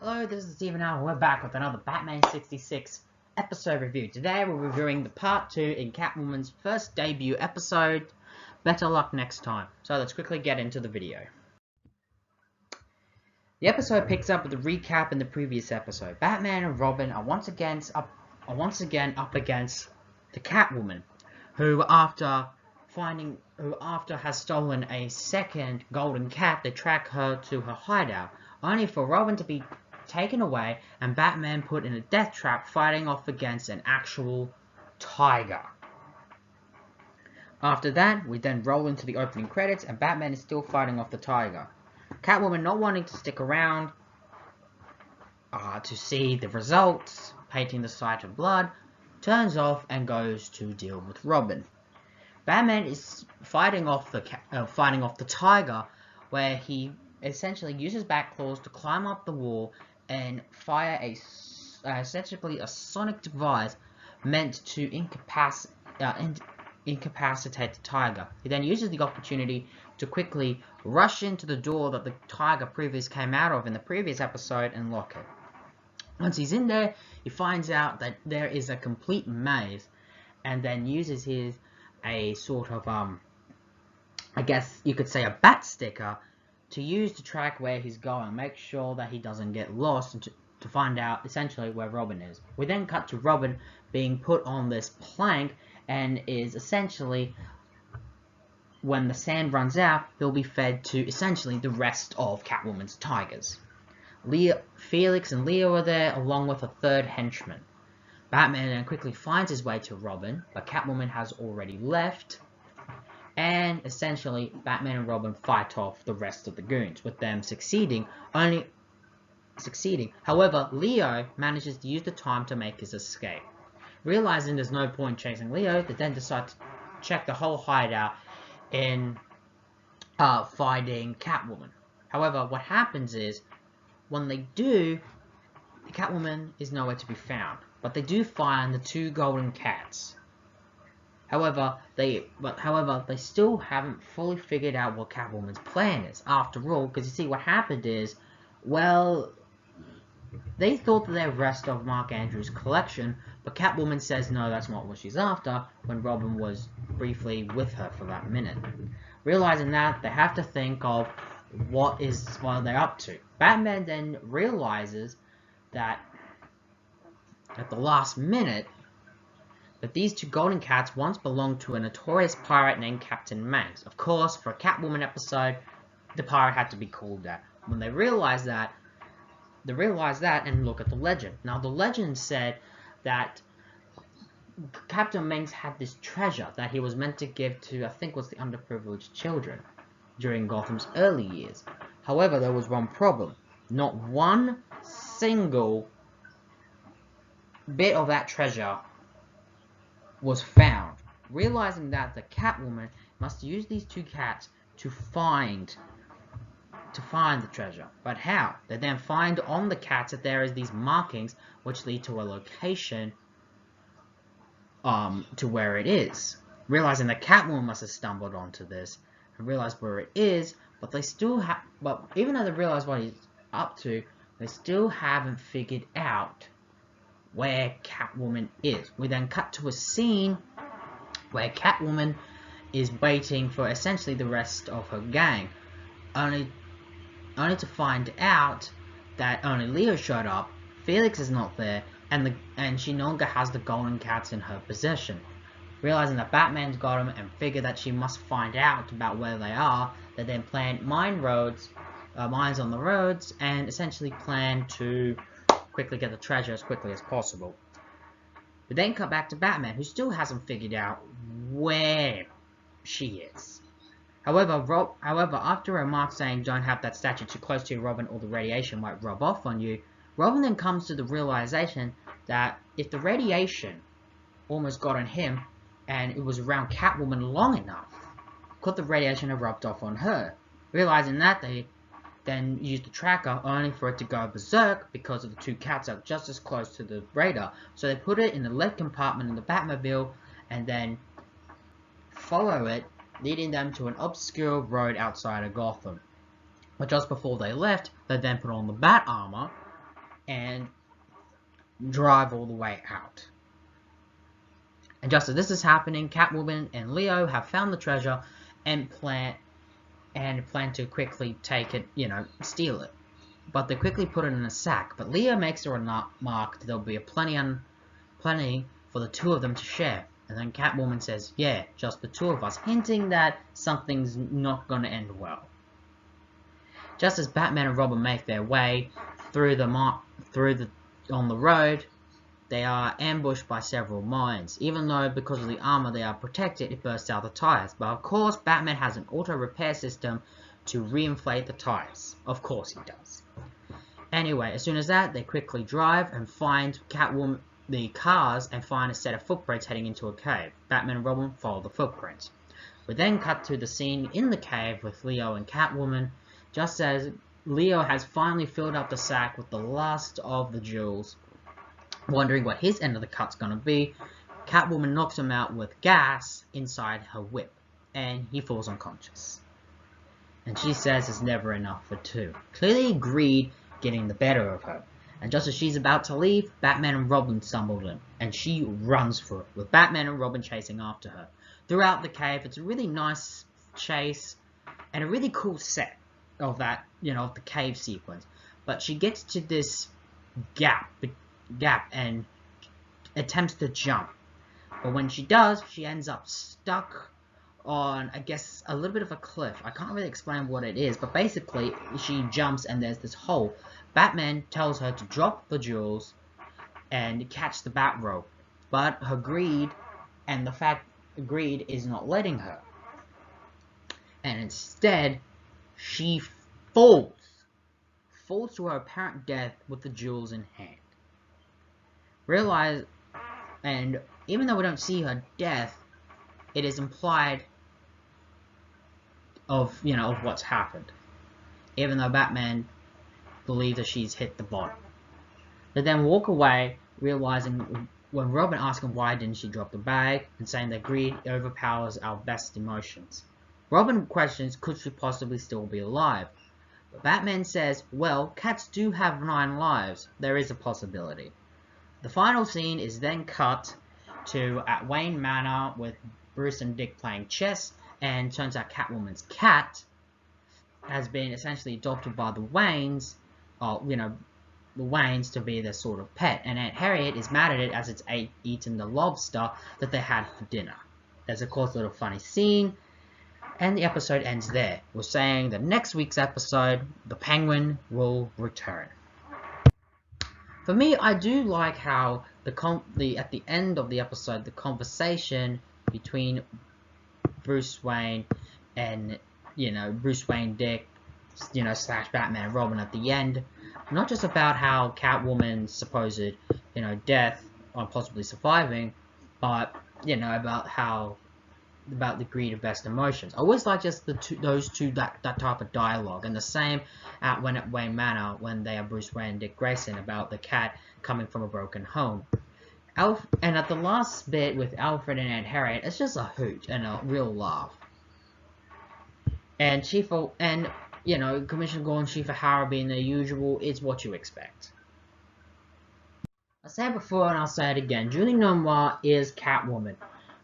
Hello, this is Steven and we're back with another Batman 66 episode review. Today we're reviewing the part 2 in Catwoman's first debut episode. Better luck next time. So let's quickly get into the video. The episode picks up with a recap in the previous episode. Batman and Robin are once again up against the Catwoman, who after has stolen a second golden cat, they track her to her hideout, only for Robin to be taken away and Batman put in a death trap fighting off against an actual tiger. After that, we then roll into the opening credits and Batman is still fighting off the tiger. Catwoman, not wanting to stick around to see the results, painting the sight of blood, turns off and goes to deal with Robin. Batman is fighting off the tiger, where he essentially uses bat claws to climb up the wall and fire essentially a sonic device meant to incapacitate the tiger. He then uses the opportunity to quickly rush into the door that the tiger previously came out of in the previous episode and lock it. Once he's in there, he finds out that there is a complete maze and then uses a sort of I guess you could say a bat sticker to use to track where he's going, make sure that he doesn't get lost, and to find out essentially where Robin is. We then cut to Robin being put on this plank and is essentially, when the sand runs out, he'll be fed to essentially the rest of Catwoman's tigers. Felix and Leo are there along with a third henchman. Batman then quickly finds his way to Robin, but Catwoman has already left. And essentially, Batman and Robin fight off the rest of the goons, with them succeeding. However, Leo manages to use the time to make his escape. Realizing there's no point chasing Leo, they then decide to check the whole hideout in finding Catwoman. However, what happens is, when they do, the Catwoman is nowhere to be found. But they do find the two golden cats. However, they still haven't fully figured out what Catwoman's plan is. After all, because you see what happened is, well, they thought that they were the rest of Mark Andrews' collection, but Catwoman says no, that's not what she's after, when Robin was briefly with her for that minute. Realizing that, they have to think of what they're up to. Batman then realizes that at the last minute, that these two golden cats once belonged to a notorious pirate named Captain Manx. Of course, for a Catwoman episode, the pirate had to be called that. When they realized that and look at the legend. Now, the legend said that Captain Manx had this treasure that he was meant to give to, I think, was the underprivileged children during Gotham's early years. However, there was one problem. Not one single bit of that treasure was found. Realizing that, the Catwoman must use these two cats to find the treasure. But how? They then find on the cats that there is these markings which lead to a location to where it is. Realizing that Catwoman must have stumbled onto this and realized where it is, but they still but even though they realize what he's up to, they still haven't figured out where Catwoman is. We then cut to a scene where Catwoman is waiting for essentially the rest of her gang, only to find out that only Leo showed up, Felix is not there, and she no longer has the golden cats in her possession. Realizing that Batman's got them and figure that she must find out about where they are, they then plan mines on the roads, and essentially plan to quickly get the treasure as quickly as possible. We then cut back to Batman, who still hasn't figured out where she is. However, after a remark saying don't have that statue too close to you, Robin, or the radiation might rub off on you, Robin then comes to the realization that if the radiation almost got on him, and it was around Catwoman long enough, could the radiation have rubbed off on her? Realizing that, they then use the tracker only for it to go berserk because of the two cats are just as close to the radar. So they put it in the left compartment in the Batmobile and then follow it, leading them to an obscure road outside of Gotham. But just before they left, they then put on the bat armor and drive all the way out. And just as this is happening, Catwoman and Leo have found the treasure and plan to quickly take it, steal it. But they quickly put it in a sack. But Leo makes a remark that there'll be plenty for the two of them to share. And then Catwoman says, yeah, just the two of us, hinting that something's not gonna end well. Just as Batman and Robin make their way on the road, they are ambushed by several mines. Even though, because of the armor they are protected, it bursts out the tires. But of course, Batman has an auto repair system to reinflate the tires. Of course he does. Anyway, as soon as that, they quickly drive and find the cars and find a set of footprints heading into a cave. Batman and Robin follow the footprints. We then cut to the scene in the cave with Leo and Catwoman. Just as Leo has finally filled up the sack with the last of the jewels, wondering what his end of the cut's gonna be, Catwoman knocks him out with gas inside her whip, and he falls unconscious. And she says it's never enough for two. Clearly greed getting the better of her. And just as she's about to leave, Batman and Robin stumble in, and she runs for it, with Batman and Robin chasing after her. Throughout the cave, it's a really nice chase, and a really cool set of that, of the cave sequence. But she gets to this gap and attempts to jump. But when she does, she ends up stuck on, I guess, a little bit of a cliff. I can't really explain what it is, but basically, she jumps and there's this hole. Batman tells her to drop the jewels and catch the bat rope, but her greed is not letting her. And instead, she falls to her apparent death with the jewels in hand. And even though we don't see her death, it is implied of what's happened. Even though Batman believes that she's hit the bottom. They then walk away, realizing when Robin asks him why didn't she drop the bag, and saying that greed overpowers our best emotions. Robin questions could she possibly still be alive. But Batman says, well, cats do have 9 lives. There is a possibility. The final scene is then cut to at Wayne Manor with Bruce and Dick playing chess, and turns out Catwoman's cat has been essentially adopted by the Waynes, the Waynes to be their sort of pet, and Aunt Harriet is mad at it as it's eaten the lobster that they had for dinner. There's of course a little funny scene, and the episode ends there. We're saying that next week's episode, the Penguin will return. For me, I do like how at the end of the episode, the conversation between Bruce Wayne and Bruce Wayne, Dick, slash Batman and Robin at the end, not just about how Catwoman's supposed death or possibly surviving, but about the greed of best emotions. I always like just that type of dialogue, and the same at Wayne Manor when they are Bruce Wayne and Dick Grayson about the cat coming from a broken home. And at the last bit with Alfred and Aunt Harriet, it's just a hoot and a real laugh. And Commissioner Gordon, Chief O'Hara being the usual, is what you expect. I said it before and I'll say it again. Julie Newmar is Catwoman.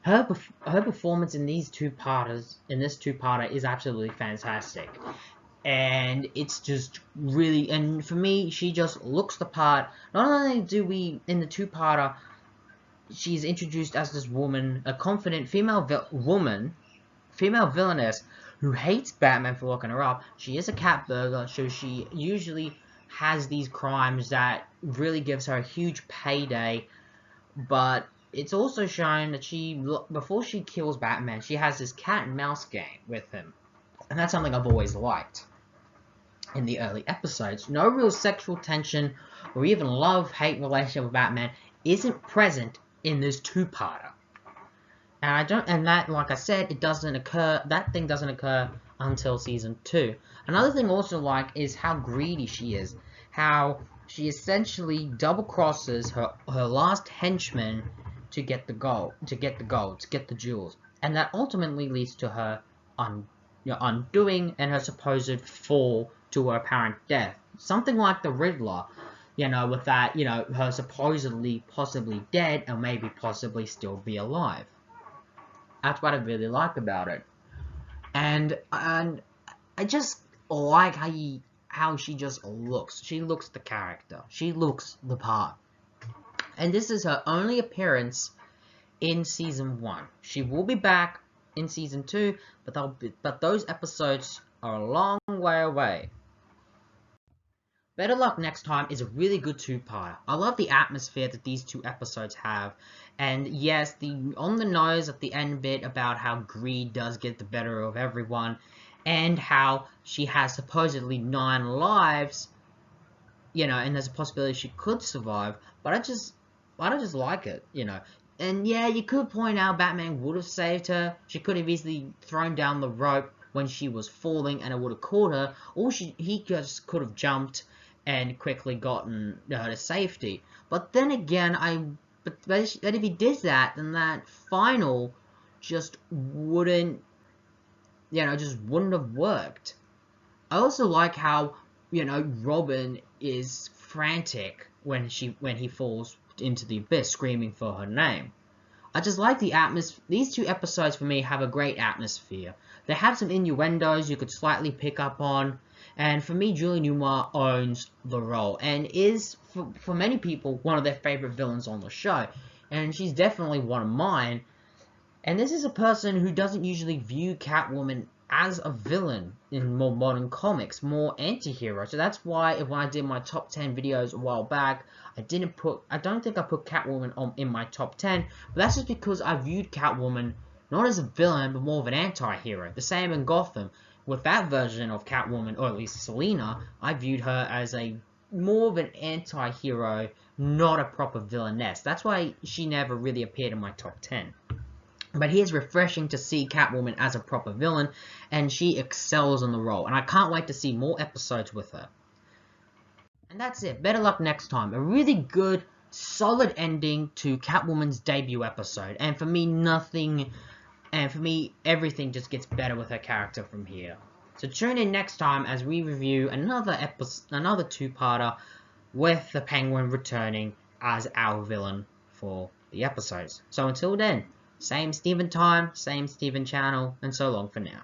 Her performance in this two-parter is absolutely fantastic. And it's just really, and for me, she just looks the part. Not only do we, in the two-parter, she's introduced as this woman, a confident female villainess who hates Batman for locking her up. She is a cat burglar, so she usually has these crimes that really gives her a huge payday. But it's also shown that before she kills Batman, she has this cat and mouse game with him. And that's something I've always liked in the early episodes. No real sexual tension or even love-hate relationship with Batman isn't present in this two-parter. And that, like I said, that thing doesn't occur until season 2. Another thing also like is how greedy she is. How she essentially double-crosses her last henchman to get the jewels. And that ultimately leads to her undoing and her supposed fall to her apparent death. Something like the Riddler. you know, with that, you know, her supposedly possibly dead and maybe possibly still be alive. That's what I really like about it. And I just like how she just looks. She looks the character. She looks the part. And this is her only appearance in season 1. She will be back in season 2, but those episodes are a long way away. Better Luck Next Time is a really good two-parter. I love the atmosphere that these 2 episodes have, and yes, the on the nose at the end bit about how greed does get the better of everyone, and how she has supposedly 9 lives, you know, and there's a possibility she could survive, but I don't just like it, you know. And yeah, you could point out Batman would have saved her. She could have easily thrown down the rope when she was falling and it would have caught her, or he just could have jumped and quickly gotten her to safety. But then again, but if he did that, then that final just wouldn't, you know, just wouldn't have worked. I also like how, you know, Robin is frantic when he falls into the abyss, screaming for her name. I just like the atmosphere. These 2 episodes for me have a great atmosphere. They have some innuendos you could slightly pick up on, and for me, Julie Newmar owns the role and is, for many people, one of their favorite villains on the show, and she's definitely one of mine. And this is a person who doesn't usually view Catwoman as a villain in more modern comics, more anti-hero. So that's why when I did my top 10 videos a while back, I don't think I put Catwoman in my top 10, but that's just because I viewed Catwoman not as a villain, but more of an anti-hero. The same in Gotham. With that version of Catwoman, or at least Selina, I viewed her as more of an anti-hero, not a proper villainess. That's why she never really appeared in my top 10. But it is refreshing to see Catwoman as a proper villain, and she excels in the role, and I can't wait to see more episodes with her. And that's it. Better Luck Next Time. A really good, solid ending to Catwoman's debut episode, and for me, everything just gets better with her character from here. So tune in next time as we review another 2-parter with the Penguin returning as our villain for the episodes. So until then, same Steven time, same Steven channel, and so long for now.